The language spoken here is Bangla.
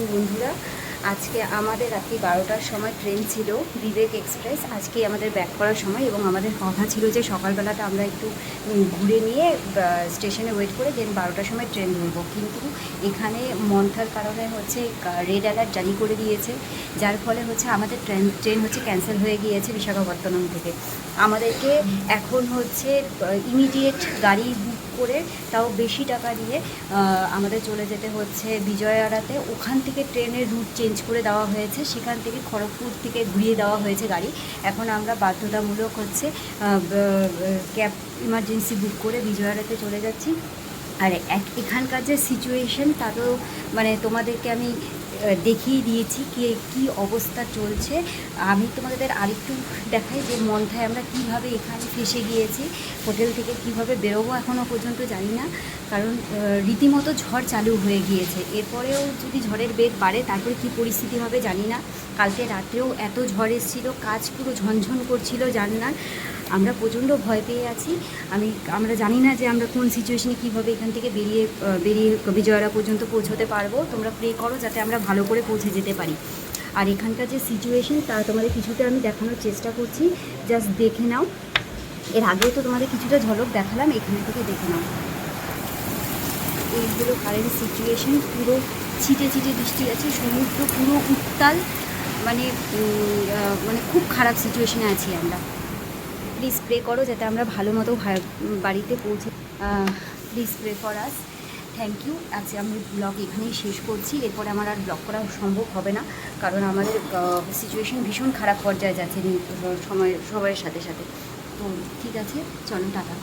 মর্নিং বন্ধুরা। আজকে আমাদের রাত্রি 12টার সময় ট্রেন ছিল, বিবেক এক্সপ্রেস। আজকে আমাদের ব্যাক করার সময়, এবং আমাদের কথা ছিল যে সকালবেলাটা আমরা একটু ঘুরে নিয়ে স্টেশনে ওয়েট করে দেন 12টার সময় ট্রেন ধরবো। কিন্তু এখানে মন্থার কারণে হচ্ছে রেড অ্যালার্ট জারি করে দিয়েছে, যার ফলে হচ্ছে আমাদের ট্রেন হচ্ছে ক্যান্সেল হয়ে গিয়েছে বিশাখাপত্তনম থেকে। আমাদেরকে এখন হচ্ছে ইমিডিয়েট গাড়ি বুক করে, তাও বেশি টাকা দিয়ে আমাদের চলে যেতে হচ্ছে বিজয়ওয়াড়াতে। ওখান থেকে ট্রেনের রুট চেঞ্জ করে দেওয়া হয়েছে, সেখান থেকে খড়গপুর থেকে ঘুরিয়ে দেওয়া হয়েছে গাড়ি। এখন আমরা বাধ্যতামূলক হচ্ছে ক্যাব ইমার্জেন্সি বুক করে বিজয়ওয়াড়াতে চলে যাচ্ছি। আর এখানকার যে সিচুয়েশন, তা তো মানে তোমাদেরকে আমি দেখিয়ে দিয়েছি কি অবস্থা চলছে। আমি তোমাদের আরেকটু দেখাই যে মন্থায় আমরা কিভাবে এখানে ফেসে গিয়েছি। হোটেল থেকে কিভাবে বেরোবো এখনও পর্যন্ত জানি না, কারণ রীতিমতো ঝড় চালু হয়ে গিয়েছে। এরপরেও যদি ঝড়ের বেগ বাড়ে তারপরে কী পরিস্থিতি হবে জানি না। কালকে রাত্রেও এত ঝড় এসেছিল, কাজ পুরো ঝনঝন করছিল জানলার। আমরা প্রচণ্ড ভয় পেয়ে আছি। আমরা জানি না যে আমরা কোন সিচুয়েশনে কীভাবে এখান থেকে বেরিয়ে বিজয়ওয়াড়া পর্যন্ত পৌঁছতে পারবো। তোমরা প্রে করো যাতে আমরা ভালো করে পৌঁছে যেতে পারি। আর এখানকার যে সিচুয়েশন তা তোমাদের কিছুটা আমি দেখানোর চেষ্টা করছি, জাস্ট দেখে নাও। এর আগেও তো তোমাদের কিছুটা ঝলক দেখালাম, এখানে থেকে দেখে নাও। এইগুলো কারেন্ট সিচুয়েশন, পুরো ছিটে ছিটে বৃষ্টি আছে, সমুদ্র পুরো উত্তাল, মানে খুব খারাপ সিচুয়েশনে আছি আমরা। প্লিজ প্রে করো যাতে আমরা ভালো মতো বাড়িতে পৌঁছে। Please pray for us. Thank you. আজকে আমি ব্লগ এখানেই শেষ করছি। এরপরে আমার আর ব্লগ করা সম্ভব হবে না, কারণ আমাদের সিচুয়েশন ভীষণ খারাপ পর্যায়ে যাচ্ছে সময়ের সাথে সাথে। তো ঠিক আছে, চলো, টাটা।